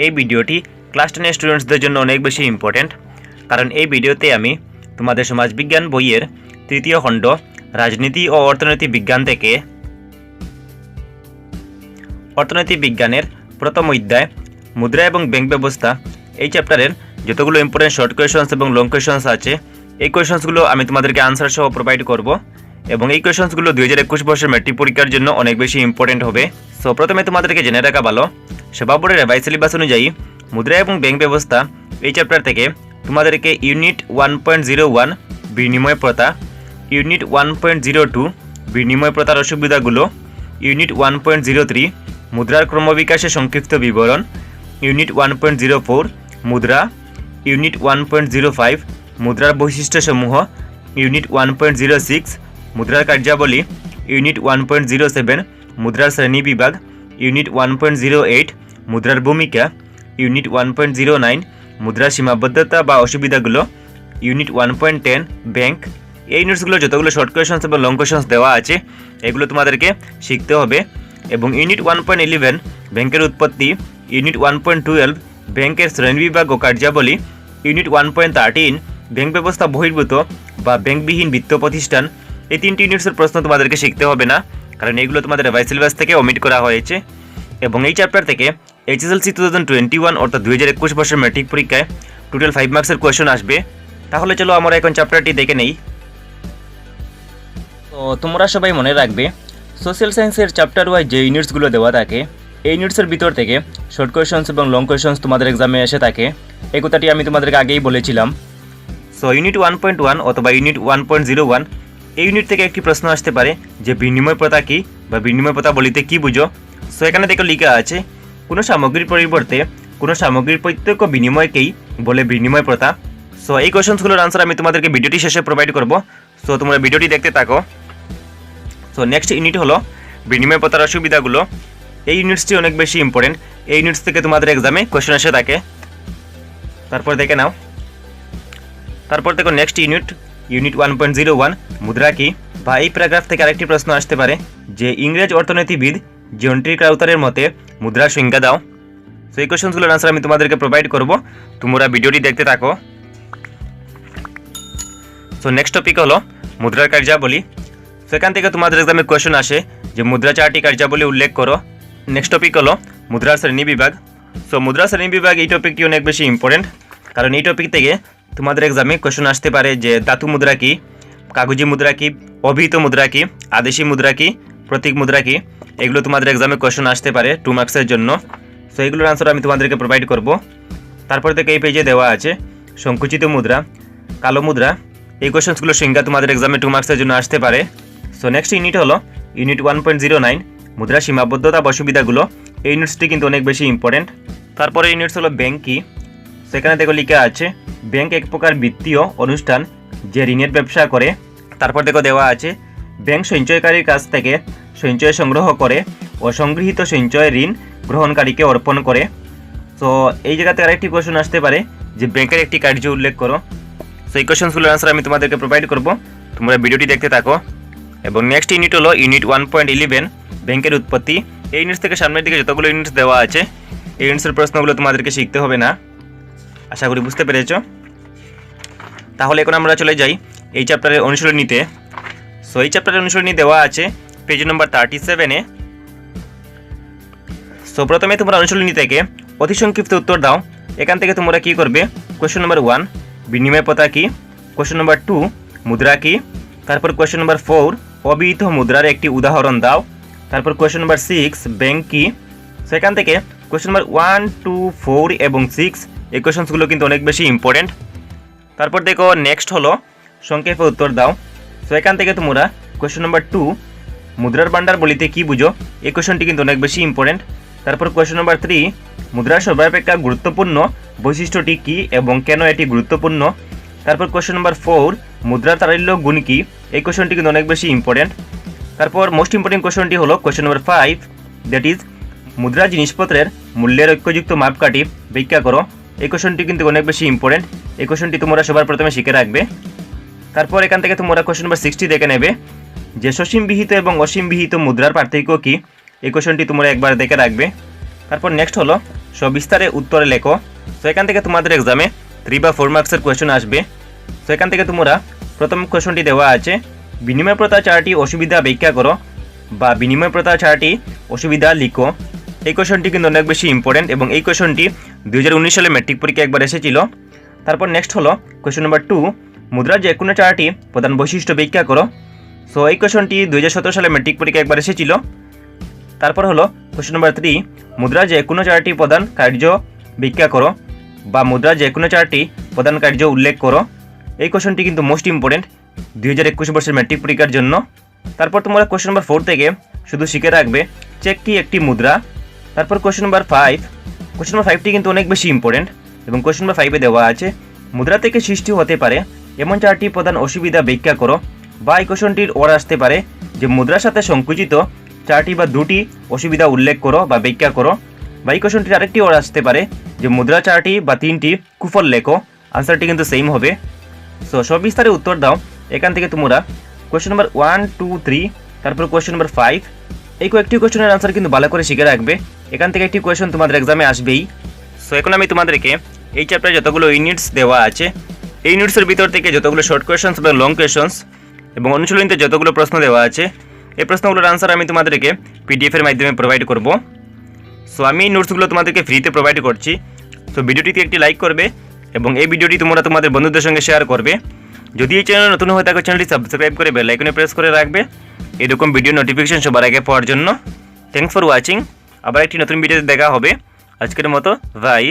এই ভিডিওটি ক্লাস 10 স্টুডেন্টসদের জন্য অনেক বেশি ইম্পর্টেন্ট, কারণ এই ভিডিওতে আমি তোমাদের সমাজবিজ্ঞান বইয়ের তৃতীয় খণ্ড রাজনীতি ও অর্থনৈতিক বিজ্ঞান থেকে অর্থনৈতিক বিজ্ঞানের প্রথম অধ্যায় মুদ্রা এবং ব্যাংক ব্যবস্থা এই চ্যাপ্টারের যতগুলো ইম্পর্টেন্ট শর্ট কোয়েশনস এবং লং কোয়েশনস আছে এই কোয়েশনসগুলো আমি তোমাদেরকে আনসার সহ প্রোভাইড করব এবং এই কোয়েশনসগুলো 2021 বর্ষের ম্যাট্রিক পরীক্ষার জন্য অনেক বেশি ইম্পর্টেন্ট হবে। সো প্রথমে তোমাদেরকে জেনে রাখা ভালো, সেবা বোর্ডের রিভাইজ সিলেবাস অনুযায়ী মুদ্রা এবং ব্যাংক ব্যবস্থা এই চ্যাপ্টার থেকে তোমাদেরকে ইউনিট 1.01 বিনিময় প্রথা, ইউনিট 1.02 বিনিময় প্রথার অসুবিধাগুলো, ইউনিট 1.03 মুদ্রার ক্রমবিকাশের সংক্ষিপ্ত বিবরণ, ইউনিট 1.04 মুদ্রা, ইউনিট 1.05 মুদ্রার বৈশিষ্ট্যসমূহ, ইউনিট 1.06 মুদ্রার কার্যাবলী, ইউনিট 1.07 মুদ্রার শ্রেণী বিভাগ, ইউনিট 1.08 মুদ্রার ভূমিকা, ইউনিট 1.09 মুদ্রার সীমাবদ্ধতা বা অসুবিধাগুলো, ইউনিট 1.10 ব্যাংক। এই ইউনিটসগুলো যতগুলো শর্ট কোয়েশনস এবং লং কোয়েশনস দেওয়া আছে এগুলো তোমাদেরকে শিখতে হবে। এবং ইউনিট 1.11 ব্যাংকের উৎপত্তি, ইউনিট 1.12 ব্যাংকের শ্রেণীবিভাগ ও কার্যাবলী, ইউনিট 1.13 ব্যাংক ব্যবস্থা বহির্ভূত বা ব্যাংকবিহীন বিত্ত প্রতিষ্ঠান। এই তিনটি ইউনিটসের প্রশ্ন তোমাদেরকে শিখতে হবে না, কারণ এগুলো তোমাদের রিভাইজ সিলেবাস থেকে ওমিট করা হয়েছে। এবং এই চ্যাপ্টার থেকে HSLC 2021 অর্থাৎ 2021 বর্ষের ম্যাট্রিক পরীক্ষায় টোটাল 5 মার্কসের কোয়েশন আসবে। তাহলে চলো আমরা এখন চ্যাপ্টারটি দেখে নেই। তো তোমরা সবাই মনে রাখবে, সোশ্যাল সায়েন্সের চ্যাপ্টার ওয়াইজ যে ইউনিটসগুলো দেওয়া থাকে এই ইউনিটসের ভিতর থেকে শর্ট কোয়েশনস এবং লং কোয়েশনস তোমাদের এক্সামে এসে থাকে, এই কথাটি আমি তোমাদেরকে আগেই বলেছিলাম। সো ইউনিট 1.1 অথবা ইউনিট 1.01 এই ইউনিট থেকে একটি প্রশ্ন আসতে পারে যে বিনিময় প্রথা কী বা বিনিময় প্রথা বলিতে কী বুঝো। সো এখানে দেখো লেখা আছে, কোনো সামগ্রীর পরিবর্তে কোনো সামগ্রীর প্রত্যক্ষ বিনিময়কেই বলে বিনিময় প্রথা। সো এই কোয়েশনসগুলোর আনসার আমি তোমাদেরকে ভিডিওটি শেষে প্রোভাইড করব। সো তোমরা ভিডিওটি দেখতে থাকো। সো নেক্সট ইউনিট হলো বিনিময় প্রথার অসুবিধাগুলো। এই ইউনিটসটি অনেক বেশি ইম্পর্টেন্ট, এই ইউনিটস থেকে তোমাদের এক্সামে কোয়েশন এসে থাকে। তারপর দেখে নাও। তারপর দেখো নেক্সট ইউনিট, ইউনিট 1.01 মুদ্রা কি, বা এই প্যারাগ্রাফ থেকে আরেকটি প্রশ্ন আসতে পারে যে ইংরেজ অর্থনীতিবিদ জন টি ক্রাউথারের মতে মুদ্রার সংজ্ঞা দাও। সো এই কোয়েশনসগুলোর আনসার আমি তোমাদেরকে প্রোভাইড করব, তোমরা ভিডিওটি দেখতে থাকো। সো নেক্সট টপিক হলো মুদ্রার কার্যাবলী। সেখান থেকে তোমাদের এক্সামে কোয়েশন আসে যে মুদ্রা 4টি কার্যাবলী উল্লেখ করো। নেক্সট টপিক হলো মুদ্রার শ্রেণী বিভাগ। সো মুদ্রা শ্রেণী বিভাগ এই টপিকটি অনেক বেশি ইম্পর্টেন্ট, কারণ এই টপিক থেকে তোমাদের এক্সামে কোয়েশন আসতে পারে যে ধাতু মুদ্রা কি, কাগজি মুদ্রা কি, অভিহিত মুদ্রা কি, আদেশি মুদ্রা কি, প্রতীক মুদ্রা কি, এগুলো তোমাদের এক্সামে কোয়েশন আসতে পারে 2 মার্কসের জন্য। সো এগুলোর আনসার আমি তোমাদেরকে প্রোভাইড করব। তারপর থেকে এই পেজে দেওয়া আছে সংকুচিত মুদ্রা, কালো মুদ্রা, এই কোয়েশনসগুলো সংজ্ঞা তোমাদের এক্সামে 2 মার্কসের জন্য আসতে পারে। সো নেক্সট ইউনিট হলো ইউনিট 1.09 মুদ্রা সীমাবদ্ধতা বা সুবিধাগুলো। এই ইউনিটসটি কিন্তু অনেক বেশি ইম্পর্টেন্ট। তারপরে ইউনিটস হলো ব্যাংক কি। সেখানে দেখো লেখা আছে ব্যাংক এক প্রকার বিত্তীয় অনুষ্ঠান যে ঋণের ব্যবসা করে। তারপর দেখো দেওয়া আছে ব্যাংক সঞ্চয়কারীর কাছ থেকে সঞ্চয় সংগ্রহ করে ও সংগৃহীত সঞ্চয় ঋণ গ্রহণকারীকে অর্পণ করে। সো এই জায়গাতে আরেকটি কোয়েশন আসতে পারে যে ব্যাংকের একটি কার্য উল্লেখ করো। সো এই কোয়েশনসগুলোর আনসার আমি তোমাদেরকে প্রোভাইড করব, তোমরা ভিডিওটি দেখতে থাকো। এবং নেক্সট ইউনিট হলো ইউনিট 1.11 ব্যাংকের উৎপত্তি। এই ইউনিটস থেকে সামনের দিকে যতগুলো ইউনিটস দেওয়া আছে এই ইউনিটসের প্রশ্নগুলো তোমাদেরকে শিখতে হবে না, আশা করি বুঝতে পেরেছো। তাহলে এখন আমরা চলে যাই এই চ্যাপ্টারের অনুশীলনীতে। সো এই চ্যাপ্টারের অনুশীলনী দেওয়া আছে পেজ নম্বর 37-এ। সো প্রথমে তোমরা অনুশীলনী থেকে অতি সংক্ষিপ্ত উত্তর দাও। এখান থেকে তোমরা কি করবে, কোয়েশ্চন নম্বর 1 বিনিময় প্রথা কি, কোয়েশ্চন নম্বর 2 মুদ্রা কি, তারপর কোয়েশ্চন নম্বর 4 অবিহিত মুদ্রার একটি উদাহরণ দাও, তারপর কোয়েশ্চন নম্বর 6 ব্যাংক কি। সেখান থেকে কোয়েশ্চন নম্বর 1, 2, 4 এবং 6 এই কোয়েশনসগুলো কিন্তু অনেক বেশি ইম্পর্টেন্ট। তারপর দেখো নেক্সট হলো সংক্ষেপে উত্তর দাও। সো এখান থেকে তোমরা কোয়েশ্চন নম্বর 2 মুদ্রার ভান্ডার বলিতে কি বুঝো, এই কোয়েশনটি কিন্তু অনেক বেশি ইম্পর্টেন্ট। তারপর কোয়েশ্চন নম্বর 3 মুদ্রার সর্বাপেক্ষা গুরুত্বপূর্ণ বৈশিষ্ট্যটি কি এবং কেন এটি গুরুত্বপূর্ণ। তারপর কোয়েশ্চন নম্বর 4 মুদ্রার তারল্য গুণ কি, এই কোয়েশনটি কিন্তু অনেক বেশি ইম্পর্টেন্ট। তারপর মোস্ট ইম্পর্টেন্ট কোয়েশনটি হলো কোয়েশ্চন নম্বর 5 দ্যাট ইজ মুদ্রা জিনিসপত্রের মূল্যের ঐক্যযুক্ত মাপকাঠি ব্যাখ্যা করো। এই কোয়েশনটি কিন্তু অনেক বেশি ইম্পর্টেন্ট, এই কোয়েশনটি তোমরা সবার প্রথমে শিখে রাখবে। তারপর এখান থেকে তোমরা কোয়েশ্চন নম্বর 60 দেখে নেবে যে সসীম বিহিত এবং অসীম বিহিত মুদ্রার পার্থক্য কি, এই কোয়েশনটি তোমরা একবার দেখে রাখবে। তারপর নেক্সট হলো সবিস্তারে উত্তরে লেখো। সো এখান থেকে তোমাদের এক্সামে 3 বা 4 মার্কসের কোয়েশ্চন আসবে। সো এখান থেকে তোমরা প্রথম কোয়েশ্চনটি দেওয়া আছে, বিনিময় প্রথা 4টি অসুবিধা ব্যাখ্যা করো বা বিনিময় প্রথা 4টি অসুবিধা লিখো। এই কোয়েশ্চনটি কিন্তু অনেক বেশি ইম্পর্টেন্ট এবং এই কোয়েশ্চনটি 2019 সালে ম্যাট্রিক পরীক্ষা একবার এসেছিল। তারপর নেক্সট হলো কোয়েশ্চন নাম্বার 2, মুদ্রার যে কোনো 4টি প্রধান বৈশিষ্ট্য ব্যাখ্যা করো। সো এই কোয়েশ্চনটি 2017 সালে ম্যাট্রিক পরীক্ষা একবার এসেছিল। তারপর হলো কোয়েশ্চন নাম্বার 3, মুদ্রার যে কোনো 4টি প্রধান কার্য ব্যাখ্যা করো বা মুদ্রার যে কোনো 4টি প্রধান কার্য উল্লেখ করো। এই কোয়েশ্চনটি কিন্তু মোস্ট ইম্পর্টেন্ট 2021 বর্ষের ম্যাট্রিক পরীক্ষার জন্য। তারপর তোমরা কোয়েশ্চন নাম্বার 4 থেকে শুধু শিখে রাখবে চেক কি একটি মুদ্রা। তারপর কোয়েশ্চন নাম্বার 5, কোয়েশ্চন নাম্বার 5টি কিন্তু অনেক বেশি ইম্পর্টেন্ট এবং কোয়েশ্চন নাম্বার 5-এ দেওয়া আছে, মুদ্রা থেকে সৃষ্টি হতে পারে এমন 4টি প্রধান অসুবিধা ব্যাখ্যা করো। বা এই কোয়েশ্চনটির ওর আসতে পারে যে মুদ্রার সাথে সংকুচিত 4টি বা 2টি অসুবিধা উল্লেখ করো বা ব্যাখ্যা করো। বা এই কোয়েশ্চনটির আরেকটি ওর আসতে পারে যে মুদ্রা 4টি বা 3টি কুফল লেখো। আনসারটি কিন্তু সেম হবে। সো সবিস্তারে উত্তর দাও। এখান থেকে তোমরা কোয়েশ্চন নাম্বার 1, 2, 3, তারপর কোয়েশ্চন নাম্বার 5, এই কয়েকটি কোয়েশ্চনের আনসার কিন্তু ভালো করে শিখে রাখবে। এখান থেকে একটি কোয়েশ্চন তোমাদের এক্সামে আসবেই। সো এখন আমি তোমাদেরকে এই চ্যাপ্টারে যতগুলো ইউনিটস দেওয়া আছে এই ইউনিটসের ভিতর থেকে যতগুলো শর্ট কোয়েশ্চনস এবং লং কোয়েশ্চনস এবং অনুশীলনীতে যতগুলো প্রশ্ন দেওয়া আছে এই প্রশ্নগুলোর আনসার আমি তোমাদেরকে পিডিএফের মাধ্যমে প্রোভাইড করব। সো আমি এই নোটসগুলো তোমাদেরকে ফ্রিতে প্রোভাইড করছি। সো ভিডিওটিতে একটি লাইক করবে এবং এই ভিডিওটি তোমরা তোমাদের বন্ধুদের সঙ্গে শেয়ার করবে। যদি এই চ্যানেল নতুন হয়ে থাকে চ্যানেলটি সাবস্ক্রাইব করে বেল আইকনে প্রেস করে রাখবে এরকম ভিডিও নোটিফিকেশন সবার আগে পাওয়ার জন্য। Thanks for watching. আবার একটি নতুন ভিডিওতে দেখা হবে। আজকের মতো বাই।